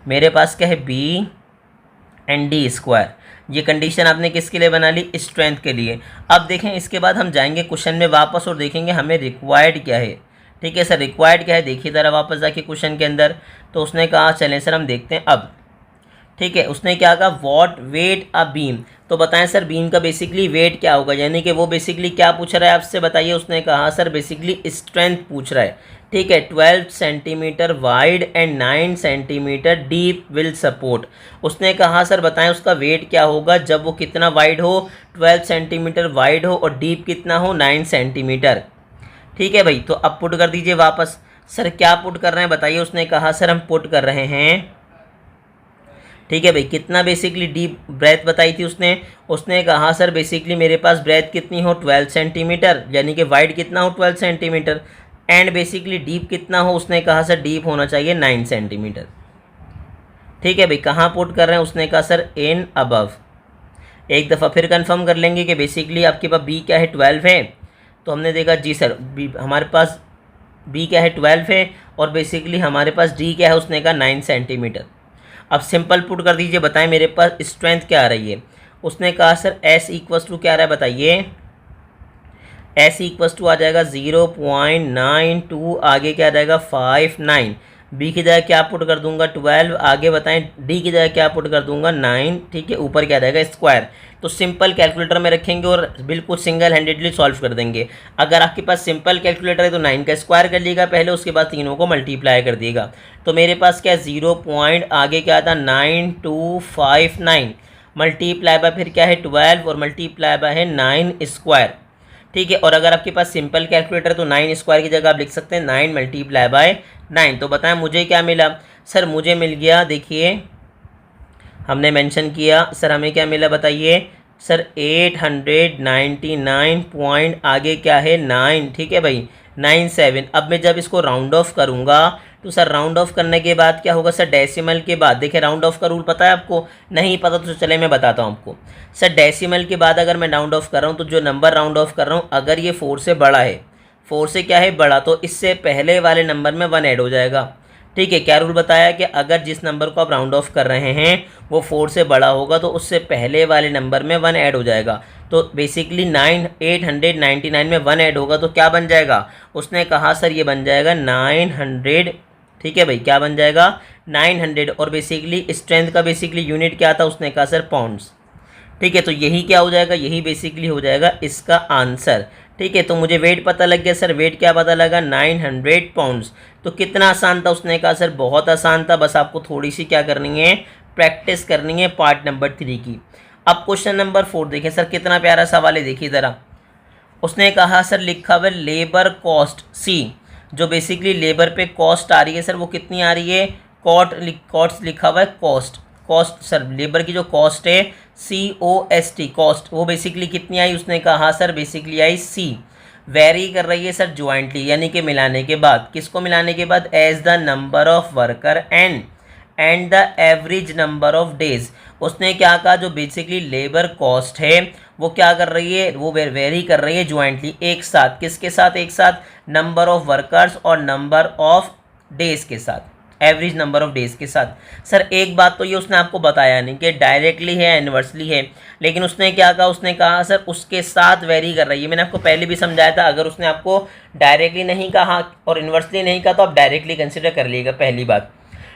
मेरे पास क्या है, बी एंड डी स्क्वायर। ये कंडीशन आपने किसके लिए बना ली, स्ट्रेंथ के लिए। अब देखें इसके बाद हम जाएंगे क्वेश्चन में वापस और देखेंगे हमें रिक्वायर्ड क्या है। ठीक है सर, रिक्वायर्ड क्या है देखिए ज़रा वापस जाके क्वेश्चन के अंदर। तो उसने कहा चलें सर हम देखते हैं अब। ठीक है, उसने क्या कहा, वॉट वेट अ बीम। तो बताएं सर बीम का बेसिकली वेट क्या होगा, यानी कि वो बेसिकली क्या पूछ रहा है आपसे बताइए। उसने कहा सर बेसिकली स्ट्रेंथ पूछ रहा है। ठीक है, 12 centimetre wide and 9 centimetre deep will support. उसने कहा सर बताएं उसका वेट क्या होगा जब वो कितना वाइड हो, 12 सेंटीमीटर वाइड हो और डीप कितना हो, 9 सेंटीमीटर। ठीक है भाई, तो अब पुट कर दीजिए वापस। सर क्या पुट कर रहे हैं बताइए। उसने कहा सर हम पुट कर रहे हैं, ठीक है भाई, कितना बेसिकली डीप ब्रेथ बताई थी उसने कहा सर बेसिकली मेरे पास ब्रेथ कितनी हो, 12 सेंटीमीटर, यानी कि वाइड कितना हो, 12 सेंटीमीटर, एंड बेसिकली डीप कितना हो, उसने कहा सर डीप होना चाहिए 9 सेंटीमीटर। ठीक है भाई, कहाँ पुट कर रहे हैं, उसने कहा सर इन अबव। एक दफ़ा फिर कंफर्म कर लेंगे कि बेसिकली आपके पास बी क्या है, 12 है। तो हमने देखा जी सर बी हमारे पास बी क्या है, 12 है, और बेसिकली हमारे पास डी क्या है, उसने कहा 9 सेंटीमीटर। अब सिंपल पुट कर दीजिए, बताएं मेरे पास स्ट्रेंथ क्या आ रही है। उसने कहा सर एस इक्वस टू क्या आ रहा है बताइए, एस इक्वस टू आ जाएगा 0.92, आगे क्या आ जाएगा 59, बी की जगह क्या पुट कर दूंगा 12, आगे बताएं डी की जगह क्या पुट कर दूंगा 9, ठीक है, ऊपर क्या आ जाएगा स्क्वायर। तो सिंपल कैलकुलेटर में रखेंगे और बिल्कुल सिंगल हैंडेडली सॉल्व कर देंगे। अगर आपके पास सिंपल कैलकुलेटर है तो 9 का स्क्वायर कर लीजिएगा पहले, उसके बाद तीनों को मल्टीप्लाई कर दिएगा। तो मेरे पास क्या 0 पॉइंट आगे क्या था 9259 मल्टीप्लाई बाय फिर क्या है 12 और मल्टीप्लाई बाय है 9 स्क्वायर। ठीक है, और अगर आपके पास सिंपल कैलकुलेटर है तो 9 स्क्वायर की जगह आप लिख सकते हैं 9 मल्टीप्लाई बाय 9। तो बताएं मुझे क्या मिला। सर मुझे मिल गया, देखिए हमने मेंशन किया सर हमें क्या मिला बताइए। सर 899 पॉइंट आगे क्या है 9, ठीक है भाई 97। अब मैं जब इसको राउंड ऑफ करूँगा तो सर राउंड ऑफ करने के बाद क्या होगा सर, डेसिमल के बाद, देखिए राउंड ऑफ का रूल पता है आपको, नहीं पता तो चले मैं बताता हूँ आपको। सर डेसिमल के बाद अगर मैं राउंड ऑफ कर रहा हूँ तो जो नंबर राउंड ऑफ कर रहा हूँ अगर ये 4 से बड़ा है, 4 से क्या है बड़ा, तो इससे पहले वाले नंबर में 1 ऐड हो जाएगा। ठीक है, क्या रूल बताया कि अगर जिस नंबर को आप राउंड ऑफ कर रहे हैं वो 4 से बड़ा होगा तो उससे पहले वाले नंबर में 1 ऐड हो जाएगा। तो बेसिकली 899 में 1 ऐड होगा तो क्या बन जाएगा। उसने कहा सर ये बन जाएगा 900, ठीक है भाई, क्या बन जाएगा 900। और बेसिकली स्ट्रेंथ का बेसिकली यूनिट क्या था, उसने कहा सर पाउंड्स। ठीक है, तो यही क्या हो जाएगा, यही बेसिकली हो जाएगा इसका आंसर। ठीक है, तो मुझे वेट पता लग गया। सर वेट क्या पता लगा, 900 पाउंड्स। तो कितना आसान था, उसने कहा सर बहुत आसान था, बस आपको थोड़ी सी क्या करनी है, प्रैक्टिस करनी है पार्ट नंबर 3 की। अब क्वेश्चन नंबर 4 देखें सर, कितना प्यारा सवाल है, देखिए ज़रा। उसने कहा सर लिखा हुआ लेबर कॉस्ट सी, जो बेसिकली लेबर पे कॉस्ट आ रही है सर वो कितनी आ रही है, कॉस्ट लिखा हुआ है कॉस्ट सर लेबर की जो कॉस्ट है COST कॉस्ट, वो बेसिकली कितनी आई। उसने कहा sir basically I C, very कर रही है सर ज्वाइंटली, यानी कि मिलाने के बाद, किसको मिलाने के बाद, as the number of worker and the average number of days. उसने क्या कहा, जो बेसिकली लेबर कॉस्ट है वो क्या कर रही है, वो वेरी कर रही है ज्वाइंटली, एक साथ, किसके साथ, एक साथ नंबर ऑफ वर्कर्स और नंबर ऑफ डेज के साथ, एवरेज नंबर ऑफ डेज के साथ। सर एक बात तो ये उसने आपको बताया नहीं कि डायरेक्टली है इन्वर्सली है, लेकिन उसने क्या कहा, उसने कहा सर उसके साथ वेरी कर रही है। मैंने आपको पहले भी समझाया था, अगर उसने आपको डायरेक्टली नहीं कहा और इन्वर्सली नहीं कहा तो आप डायरेक्टली कंसिडर कर लीजिएगा, पहली बात।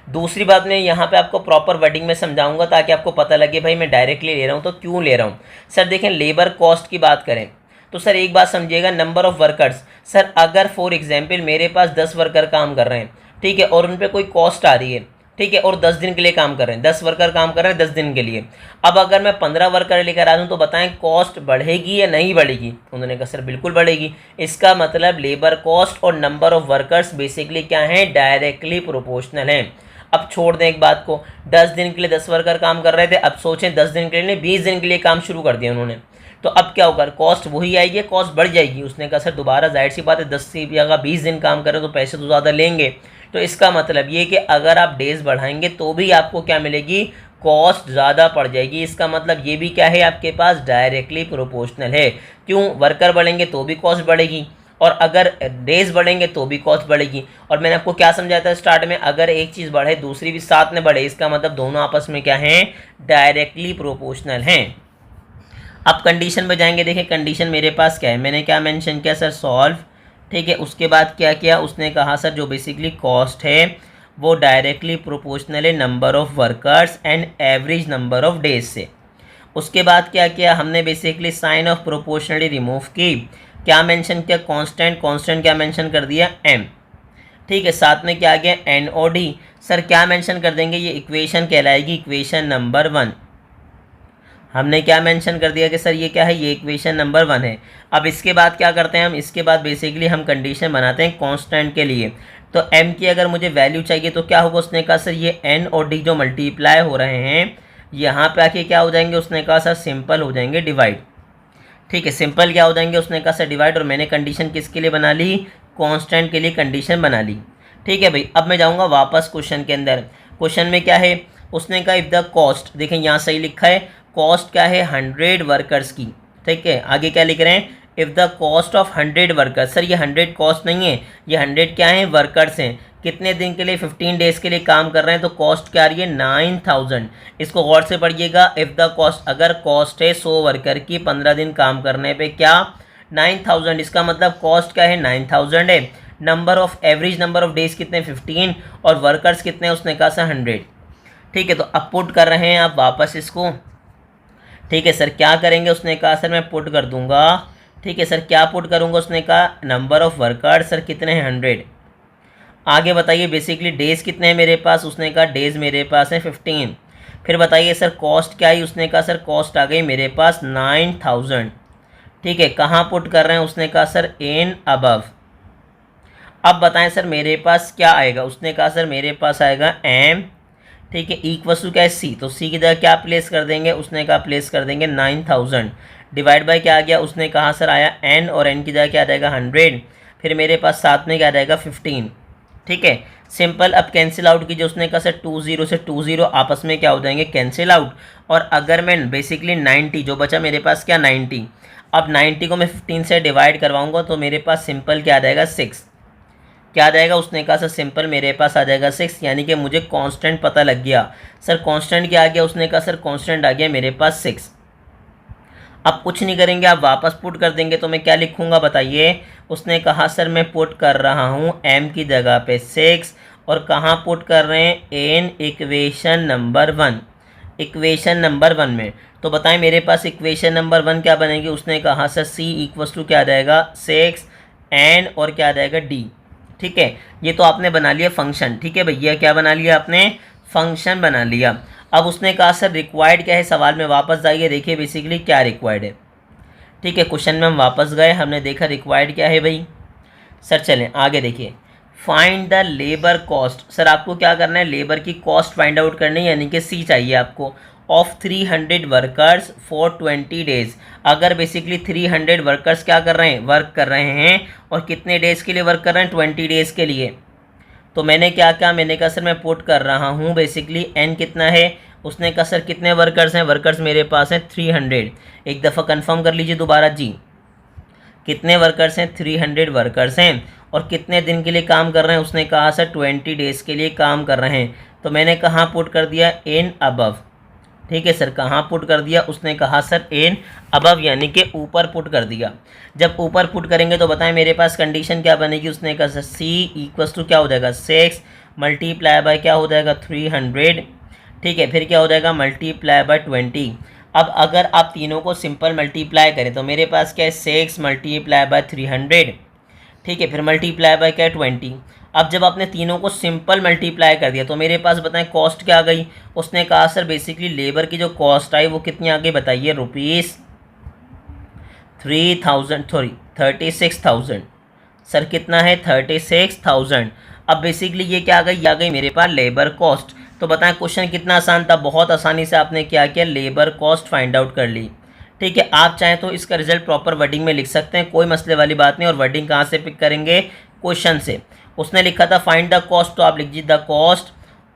दूसरी बात मैं यहाँ पे आपको प्रॉपर वर्डिंग में समझाऊंगा ताकि आपको पता लगे भाई मैं डायरेक्टली ले रहा हूँ तो क्यों ले रहा हूँ। सर देखें लेबर कॉस्ट की बात करें तो सर एक बात समझिएगा, नंबर ऑफ वर्कर्स। सर अगर फॉर एग्जांपल मेरे पास 10 वर्कर काम कर रहे हैं, ठीक है, और उन पर कोई कॉस्ट आ रही है, ठीक है, और 10 दिन के लिए काम कर रहे हैं, 10 वर्कर काम कर रहे हैं 10 दिन के लिए। अब अगर मैं 15 वर्कर लेकर आ दूँ तो बताएं कॉस्ट बढ़ेगी या नहीं बढ़ेगी? उन्होंने कहा सर बिल्कुल बढ़ेगी। इसका मतलब लेबर कॉस्ट और नंबर ऑफ वर्कर्स बेसिकली क्या हैं, डायरेक्टली प्रोपोर्शनल हैं। अब छोड़ दें एक बात को, 10 दिन के लिए 10 वर्कर काम कर रहे थे, अब सोचें 10 दिन के लिए नहीं 20 दिन के लिए काम शुरू कर दिया उन्होंने, तो अब क्या होगा, कॉस्ट वही आएगी, कॉस्ट बढ़ जाएगी। उसने कहा सर दोबारा जाहिर सी बात है 10 से जगह 20 दिन काम करें तो पैसे तो ज़्यादा लेंगे। तो इसका मतलब ये कि अगर आप डेज बढ़ाएंगे तो भी आपको क्या मिलेगी, कॉस्ट ज़्यादा पड़ जाएगी। इसका मतलब ये भी क्या है, आपके पास डायरेक्टली प्रोपोर्शनल है। क्यों, वर्कर बढ़ेंगे तो भी कॉस्ट बढ़ेगी और अगर डेज बढ़ेंगे तो भी कॉस्ट बढ़ेगी। और मैंने आपको क्या समझाया था स्टार्ट में, अगर एक चीज़ बढ़े दूसरी भी साथ में बढ़े, इसका मतलब दोनों आपस में क्या हैं, डायरेक्टली प्रोपोर्शनल हैं। अब कंडीशन में जाएंगे, देखिए कंडीशन मेरे पास क्या है, मैंने क्या मेंशन किया सर, सॉल्व। ठीक है, उसके बाद क्या किया, उसने कहा सर जो बेसिकली कॉस्ट है वो डायरेक्टली प्रोपोर्शनल है number of workers and average number of days से। उसके बाद क्या किया हमने, basically sign of proportionally remove की, क्या मेंशन किया, कांस्टेंट, कांस्टेंट क्या मेंशन कर दिया, एम। ठीक है, साथ में क्या आ गया, एन ओ डी। सर क्या मेंशन कर देंगे, ये इक्वेशन कहलाएगी इक्वेशन नंबर 1। हमने क्या मेंशन कर दिया कि सर ये क्या है, ये इक्वेशन नंबर 1 है। अब इसके बाद क्या करते हैं हम, इसके बाद बेसिकली हम कंडीशन बनाते हैं कांस्टेंट के लिए। तो m की अगर मुझे वैल्यू चाहिए तो क्या होगा, उसने कहा सर ये n और d जो मल्टीप्लाई हो रहे हैं यहाँ पे आके क्या हो जाएंगे, उसने कहा सर सिंपल हो जाएंगे डिवाइड। ठीक है, सिंपल क्या हो जाएंगे, उसने कहा सर डिवाइड, और मैंने कंडीशन किसके लिए बना ली, कांस्टेंट के लिए कंडीशन बना ली। ठीक है भाई, अब मैं जाऊँगा वापस क्वेश्चन के अंदर। क्वेश्चन में क्या है, उसने कहा इफ़ द कॉस्ट, देखें यहाँ सही लिखा है, कॉस्ट क्या है 100 वर्कर्स की। ठीक है, आगे क्या लिख रहे हैं, if the cost of 100 workers. Sir ये 100 कॉस्ट नहीं है, ये 100 क्या है, वर्कर्स हैं। कितने दिन के लिए, 15 डेज़ के लिए काम कर रहे हैं, तो कॉस्ट क्या आ रही है 9000। इसको गौर से पढ़िएगा, इफ़ द कॉस्ट, अगर कॉस्ट है 100 वर्कर की 15 दिन काम करने पे क्या 9000, इसका मतलब कॉस्ट क्या है 9000 है। Number of average number of days कितने 15 और वर्कर्स कितने, उसने कहा सर 100। ठीक है, तो अब पुट कर रहे हैं आप वापस इसको। ठीक है सर, क्या करेंगे, उसने कहा सर मैं पुट कर दूंगा। ठीक है सर, क्या पुट करूंगा, उसने कहा नंबर ऑफ वर्कर, सर कितने हैं 100। आगे बताइए बेसिकली डेज़ कितने हैं मेरे पास, उसने कहा डेज़ मेरे पास है 15। फिर बताइए सर कॉस्ट क्या आई, उसने कहा सर कॉस्ट आ गई मेरे पास 9000। ठीक है, कहाँ पुट कर रहे हैं, उसने कहा सर इन अबव। अब बताएं सर मेरे पास क्या आएगा, उसने कहा सर मेरे पास आएगा एम। ठीक है, इक्वल्स टू क्या है सी, तो सी की जगह क्या प्लेस कर देंगे, उसने कहा प्लेस कर देंगे 9000 डिवाइड बाय क्या आ गया, उसने कहा सर आया एन, और एन की जगह क्या आ जाएगा 100। फिर मेरे पास साथ में क्या आ जाएगा 15। ठीक है, सिंपल। अब कैंसिल आउट कीजिए, उसने कहा सर 20 से 20 आपस में क्या हो जाएंगे, कैंसिल आउट। और अगर मैं बेसिकली 90 जो बचा मेरे पास क्या 90, अब 90 को मैं 15 से डिवाइड करवाऊँगा तो मेरे पास सिंपल क्या आ जाएगा 6। क्या आ जाएगा, उसने कहा सर सिंपल मेरे पास आ जाएगा 6, यानी कि मुझे कांस्टेंट पता लग गया। सर कांस्टेंट क्या आ गया, उसने कहा सर कांस्टेंट आ गया मेरे पास 6। अब कुछ नहीं करेंगे, आप वापस पुट कर देंगे, तो मैं क्या लिखूंगा बताइए। उसने कहा सर मैं पुट कर रहा हूँ m की जगह पे 6, और कहाँ पुट कर रहे हैं, in equation number 1, equation number 1 में। तो बताएं मेरे पास इक्वेशन नंबर 1 क्या बनेगी, उसने कहा सर c इक्वल्स टू क्या आ जाएगा 6 n और क्या आ जाएगा d। ठीक है, ये तो आपने बना लिया फंक्शन। ठीक है भैया, क्या बना लिया आपने, फंक्शन बना लिया। अब उसने कहा सर रिक्वायर्ड क्या है, सवाल में वापस जाइए, देखिए बेसिकली क्या रिक्वायर्ड है। ठीक है, क्वेश्चन में हम वापस गए, हमने देखा रिक्वायर्ड क्या है भाई। सर चलें आगे देखिए, find the labour cost. Sir आपको क्या करना है, लेबर की कॉस्ट फाइंड आउट करनी है, यानी कि सी चाहिए आपको, ऑफ 300 वर्कर्स फॉर 20 डेज़। अगर बेसिकली 300 वर्कर्स क्या कर रहे हैं, वर्क कर रहे हैं, और कितने डेज़ के लिए वर्क कर रहे हैं, 20 डेज़ के लिए। तो मैंने क्या कहा, मैंने कहा सर मैं पुट कर रहा हूँ बेसिकली एन कितना है, उसने कहा सर कितने वर्कर्स हैं, वर्कर्स मेरे पास हैं 300। एक दफ़ा कंफर्म कर लीजिए दोबारा जी, कितने वर्कर्स हैं, 300 वर्कर्स हैं, और कितने दिन के लिए काम कर रहे हैं, उसने कहा सर 20 डेज़ के लिए काम कर रहे हैं। तो मैंने कहाँ पुट कर दिया, इन अबव। ठीक है सर, कहाँ पुट कर दिया, उसने कहा सर इन अबव, यानी कि ऊपर पुट कर दिया। जब ऊपर पुट करेंगे तो बताएं मेरे पास कंडीशन क्या बनेगी, उसने कहा सर सी इक्वल्स टू क्या हो जाएगा 6 मल्टीप्लाई बाय क्या हो जाएगा 300। ठीक है, फिर क्या हो जाएगा मल्टीप्लाई बाय 20। अब अगर आप तीनों को सिंपल मल्टीप्लाई करें तो मेरे पास क्या है 6 मल्टीप्लाई बाय 300। ठीक है, फिर मल्टीप्लाई बाय क्या है 20। अब जब आपने तीनों को सिंपल मल्टीप्लाई कर दिया तो मेरे पास बताएं कॉस्ट क्या आ गई। उसने कहा सर बेसिकली लेबर की जो कॉस्ट आई वो कितनी आ गई बताइए, ₹36,000। सर कितना है, 36,000। अब बेसिकली ये क्या आ गई, आ गई मेरे पास लेबर कॉस्ट। तो बताएं क्वेश्चन कितना आसान था, बहुत आसानी से आपने क्या किया, लेबर कॉस्ट फाइंड आउट कर ली। ठीक है, आप चाहें तो इसका रिजल्ट प्रॉपर वर्डिंग में लिख सकते हैं, कोई मसले वाली बात नहीं। और वर्डिंग कहाँ से पिक करेंगे, क्वेश्चन से। उसने लिखा था फाइंड द कॉस्ट, तो आप लिख दीजिए द कॉस्ट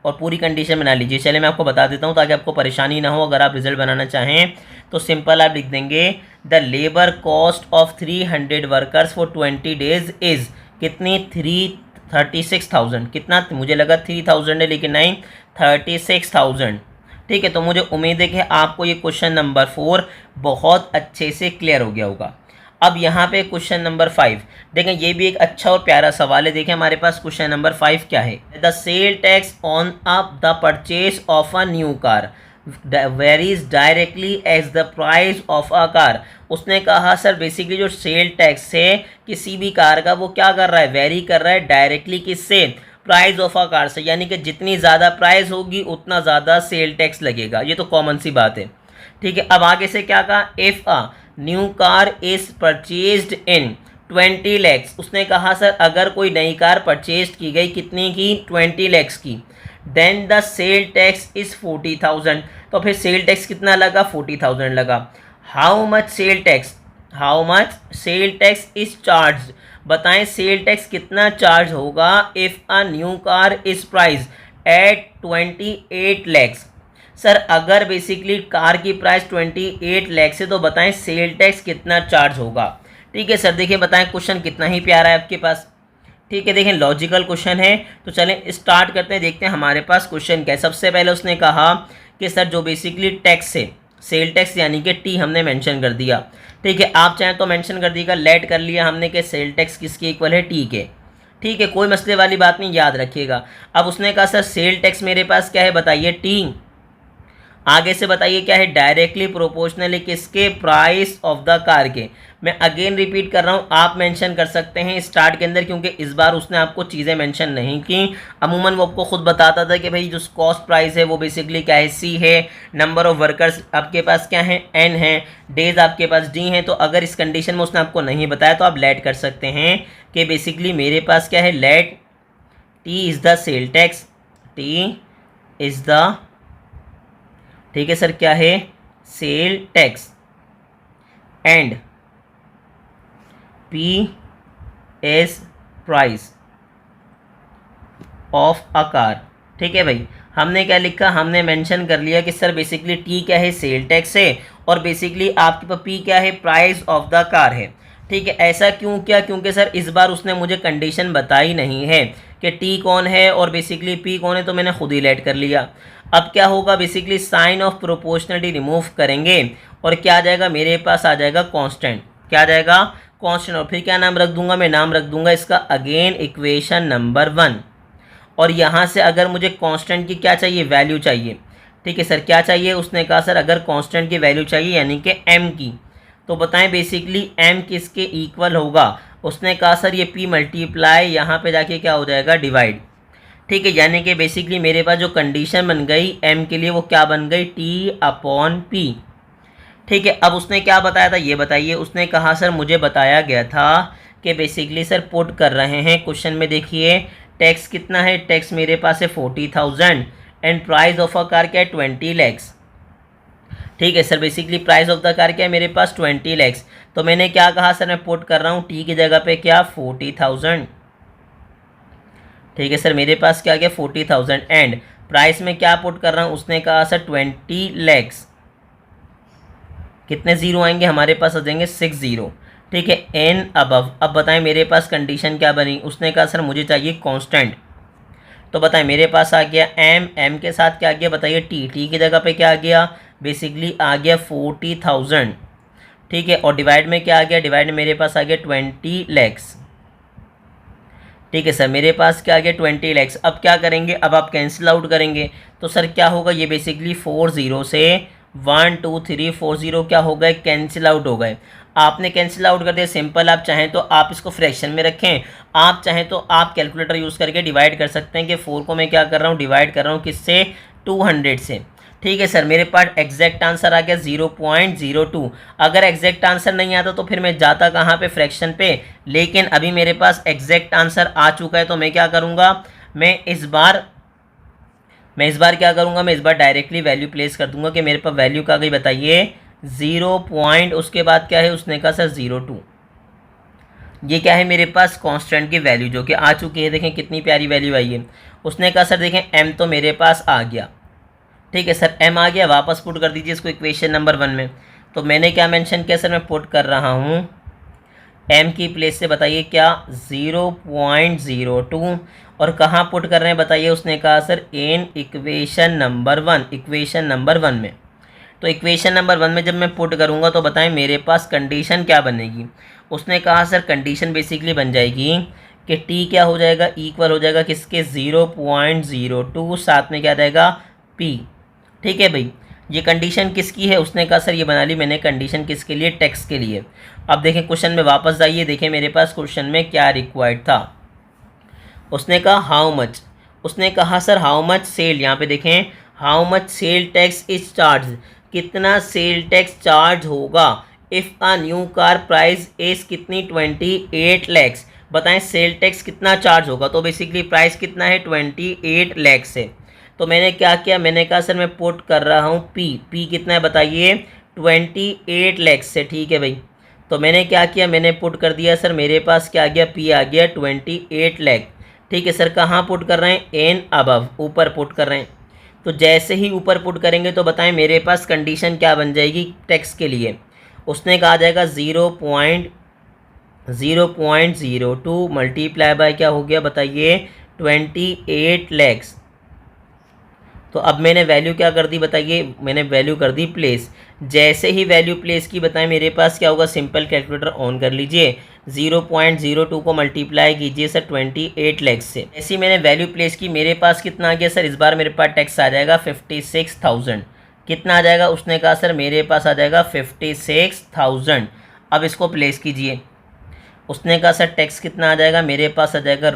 और पूरी कंडीशन बना लीजिए। चलिए मैं आपको बता देता हूँ ताकि आपको परेशानी ना हो। अगर आप रिजल्ट बनाना चाहें तो सिंपल आप लिख देंगे the labour cost of 300 workers for 20 days is कितनी, 36,000। कितना, मुझे लगा 3,000 है लेकिन नहीं, 36,000। ठीक है, तो मुझे उम्मीद है कि आपको ये क्वेश्चन नंबर 4 बहुत अच्छे से क्लियर हो गया होगा। अब यहाँ पे क्वेश्चन नंबर 5 देखें, ये भी एक अच्छा और प्यारा सवाल है। देखें हमारे पास क्वेश्चन नंबर 5 क्या है, the sale tax on up the purchase of a new car varies directly as the price of a car. उसने कहा सर बेसिकली जो सेल टैक्स है किसी भी कार का वो क्या कर रहा है, वेरी कर रहा है डायरेक्टली किससे, प्राइस ऑफ अ कार से। यानी कि जितनी ज़्यादा प्राइस होगी उतना ज़्यादा सेल टैक्स लगेगा, ये तो कॉमन सी बात है। ठीक है, अब आगे से क्या कहा, if a new car is purchased in 20 lakhs. उसने कहा सर अगर कोई नई कार परचेज की गई कितनी की, 20 लैक्स की, then the sale tax is 40,000। तो फिर सेल टैक्स कितना लगा, 40,000 लगा। How much sale tax, how much sale tax is charge, बताएं सेल टैक्स कितना चार्ज होगा if a new car is price at 28 lakhs. Sir अगर बेसिकली कार की प्राइस 28 लाख से तो बताएं सेल टैक्स कितना चार्ज होगा। ठीक है सर, देखिए बताएं क्वेश्चन कितना ही प्यारा है आपके पास। ठीक है, देखें लॉजिकल क्वेश्चन है। तो चलें स्टार्ट करते हैं, देखते हैं हमारे पास क्वेश्चन क्या है। सबसे पहले उसने कहा कि सर जो बेसिकली टैक्स है, सेल टैक्स यानी कि टी हमने मेंशन कर दिया। ठीक है, आप चाहें तो मेंशन कर दीजिएगा, लेट कर लिया हमने कि सेल टैक्स किसके इक्वल है, टी के। ठीक है, कोई मसले वाली बात नहीं, याद रखिएगा। अब उसने कहा सर सेल टैक्स मेरे पास क्या है बताइए, टी। आगे से बताइए क्या है, डायरेक्टली प्रोपोर्शनल है किसके, प्राइस ऑफ द कार के। मैं अगेन रिपीट कर रहा हूँ, आप मेंशन कर सकते हैं स्टार्ट के अंदर, क्योंकि इस बार उसने आपको चीज़ें मेंशन नहीं की। अमूमन वो आपको खुद बताता था कि भाई जो कॉस्ट प्राइस है वो बेसिकली क्या है, सी है। नंबर ऑफ वर्कर्स आपके पास क्या है, एन है। डेज आपके पास डी हैं। तो अगर इस कंडीशन में उसने आपको नहीं बताया तो आप लेट कर सकते हैं कि बेसिकली मेरे पास क्या है, let T is the sale tax, T is the, ठीक है सर क्या है, sale tax, and P S price of a car. ठीक है भाई, हमने क्या लिखा, हमने मेंशन कर लिया कि सर बेसिकली टी क्या है, सेल टैक्स है, और बेसिकली आपके पास पी क्या है, प्राइस ऑफ द कार है। ठीक है, ऐसा क्यों किया, क्योंकि सर इस बार उसने मुझे कंडीशन बताई नहीं है कि टी कौन है और बेसिकली पी कौन है, तो मैंने खुद ही लेट कर लिया। अब क्या होगा, basically sign of proportionality remove करेंगे और क्या आ जाएगा, मेरे पास आ जाएगा कांस्टेंट। क्या आ जाएगा, कांस्टेंट। और फिर क्या नाम रख दूंगा, मैं नाम रख दूंगा इसका अगेन इक्वेशन नंबर 1। और यहाँ से अगर मुझे कांस्टेंट की क्या चाहिए, वैल्यू चाहिए। ठीक है सर, क्या चाहिए, उसने कहा सर अगर कांस्टेंट की वैल्यू चाहिए यानी कि एम की, तो बताएं बेसिकली एम किसके इक्वल होगा। उसने कहा सर ये पी मल्टीप्लाई यहाँ पे जाके क्या हो जाएगा, डिवाइड। ठीक है, यानी कि बेसिकली मेरे पास जो कंडीशन बन गई एम के लिए वो क्या बन गई, टी अपॉन पी। ठीक है, अब उसने क्या बताया था ये बताइए। उसने कहा सर मुझे बताया गया था कि बेसिकली सर पुट कर रहे हैं क्वेश्चन में, देखिए टैक्स कितना है, टैक्स मेरे पास है 40,000 and price of a car क्या है, 20 लैक्स। ठीक है sir, basically price of the car क्या है मेरे पास, 20 लैक्स। तो मैंने क्या कहा सर, मैं पुट कर रहा हूँ टी की जगह पे क्या, 40,000। ठीक है सर, मेरे पास क्या गया 40,000 एंड प्राइस में क्या पुट कर रहा हूँ, उसने कहा सर 20 लैक्स। कितने जीरो आएंगे हमारे पास, आ जाएंगे 6 जीरो। ठीक है, एन अबव। अब बताएं मेरे पास कंडीशन क्या बनी, उसने कहा सर मुझे चाहिए कांस्टेंट। तो बताएं मेरे पास आ गया एम, एम के साथ क्या आ गया बताइए, टी, टी की जगह पे क्या आ गया, बेसिकली आ गया 40,000। ठीक है, और डिवाइड में क्या आ गया, डिवाइड में मेरे पास आ गया 20 लैक्स। ठीक है सर, मेरे पास क्या आ गया 20 लैक्स। अब क्या करेंगे, अब आप कैंसिल आउट करेंगे तो सर क्या होगा, ये बेसिकली 4 जीरो से 1 2 3 4 जीरो क्या हो गए, कैंसिल आउट हो गए। आपने कैंसिल आउट कर दिया सिंपल। आप चाहें तो आप इसको फ्रैक्शन में रखें, आप चाहें तो आप कैलकुलेटर यूज़ करके डिवाइड कर सकते हैं कि 4 को मैं क्या कर रहा हूँ, डिवाइड कर रहा हूँ किससे, 200 से। ठीक है सर, मेरे पास एग्जैक्ट आंसर आ गया 0.02। अगर एग्जैक्ट आंसर नहीं आता तो फिर मैं जाता कहाँ पे, फ्रैक्शन पे। लेकिन अभी मेरे पास एग्जैक्ट आंसर आ चुका है, तो मैं क्या करूँगा, मैं इस बार क्या करूँगा, मैं इस बार डायरेक्टली वैल्यू प्लेस कर दूंगा कि मेरे पास वैल्यू क्या गई बताइए, 0 पॉइंट, उसके बाद क्या है, उसने कहा सर 02। ये क्या है मेरे पास, कांस्टेंट की वैल्यू जो कि आ चुकी है। देखें कितनी प्यारी वैल्यू आई है। उसने कहा सर देखें m तो मेरे पास आ गया। ठीक है सर, m आ गया, वापस पुट कर दीजिए इसको इक्वेशन नंबर 1 में। तो मैंने क्या मेंशन किया सर, मैं पुट कर रहा हूँ m की प्लेस से बताइए क्या, 0.02। और कहाँ पुट कर रहे हैं बताइए, उसने कहा sir in equation number 1, equation number 1 में। तो इक्वेशन नंबर 1 में जब मैं पुट करूँगा तो बताएं मेरे पास कंडीशन क्या बनेगी। उसने कहा सर कंडीशन बेसिकली बन जाएगी कि t क्या हो जाएगा, इक्वल हो जाएगा किसके, 0.02, साथ में क्या जाएगा, p। ठीक है भाई, ये कंडीशन किसकी है, उसने कहा सर ये बना ली मैंने कंडीशन किसके लिए, टैक्स के लिए। अब देखें क्वेश्चन में वापस जाइए, देखें मेरे पास क्वेश्चन में क्या रिक्वायर्ड था। उसने कहा हाउ मच, उसने कहा सर हाउ मच सेल, यहाँ पे देखें how much sale tax is charge, कितना सेल टैक्स चार्ज होगा if a new car price is कितनी, 28 लैक्स। बताएं सेल टैक्स कितना चार्ज होगा, तो बेसिकली प्राइस कितना है, 28 लैक्स है। तो मैंने क्या किया, मैंने कहा सर मैं पुट कर रहा हूँ p कितना है बताइए, 28 लैक्स से। ठीक है भाई, तो मैंने क्या किया, मैंने पुट कर दिया सर, मेरे पास क्या आ गया, p आ गया 28 लैख। ठीक है सर, कहाँ पुट कर रहे हैं, एन अबव, ऊपर पुट कर रहे हैं। तो जैसे ही ऊपर पुट करेंगे तो बताएं मेरे पास कंडीशन क्या बन जाएगी टैक्स के लिए। उसने कहा जाएगा 0.02 मल्टीप्लाई बाय क्या हो गया बताइए, 28 लैक्स। तो अब मैंने वैल्यू क्या कर दी बताइए, मैंने वैल्यू कर दी प्लेस। जैसे ही वैल्यू प्लेस की बताएं मेरे पास क्या होगा, सिंपल कैलकुलेटर ऑन कर लीजिए, 0.02 को मल्टीप्लाई कीजिए सर 28 लैक्स से। ऐसी मैंने वैल्यू प्लेस की, मेरे पास कितना आ गया सर, इस बार मेरे पास टैक्स आ जाएगा 56,000। कितना आ जाएगा, उसने कहा सर मेरे पास आ जाएगा 56,000। अब इसको प्लेस कीजिए, उसने कहा सर टैक्स कितना आ जाएगा, मेरे पास आ जाएगा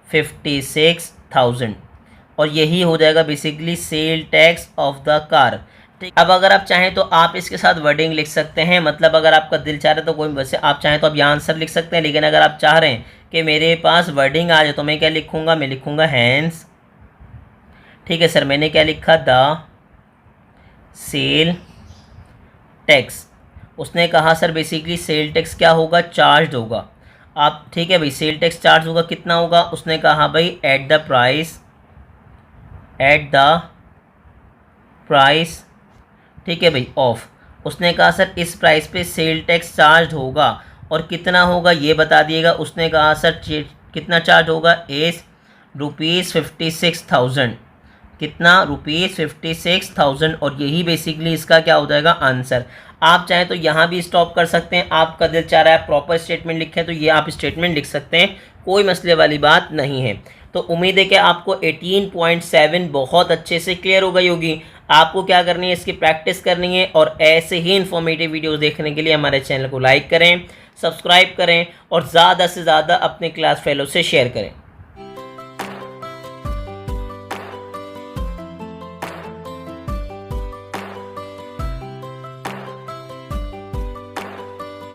₹56,000। और यही हो जाएगा basically sale tax of the car. ठीक, अब अगर आप चाहें तो आप इसके साथ वर्डिंग लिख सकते हैं, मतलब अगर आपका दिल चाह रहा है तो कोई, वैसे आप चाहें तो अब यहाँ आंसर लिख सकते हैं। लेकिन अगर आप चाह रहे हैं कि मेरे पास वर्डिंग आ जाए तो मैं क्या लिखूँगा, मैं लिखूँगा हैंस। ठीक है सर, मैंने क्या लिखा, द सेल टैक्स। उसने कहा सर बेसिकली सेल टैक्स क्या होगा, चार्ज होगा। आप ठीक है भाई, सेल टैक्स चार्ज होगा, कितना होगा, उसने कहा भाई एट द प्राइस। ठीक है भाई, ऑफ। उसने कहा सर इस प्राइस पे सेल टैक्स चार्ज होगा, और कितना होगा ये बता दिएगा। उसने कहा सर कितना चार्ज होगा, इस ₹56,000। कितना, ₹56,000। और यही बेसिकली इसका क्या हो जाएगा, आंसर। आप चाहें तो यहाँ भी स्टॉप कर सकते हैं, आपका दिल चाह रहा है प्रॉपर स्टेटमेंट लिखें तो ये आप स्टेटमेंट लिख सकते हैं, कोई मसले वाली बात नहीं है। तो उम्मीद है कि आपको 18.7 बहुत अच्छे से क्लियर हो गई होगी। आपको क्या करनी है, इसकी प्रैक्टिस करनी है। और ऐसे ही इन्फॉर्मेटिव वीडियोस देखने के लिए हमारे चैनल को लाइक करें, सब्सक्राइब करें और ज़्यादा से ज़्यादा अपने क्लास फेलो से शेयर करें।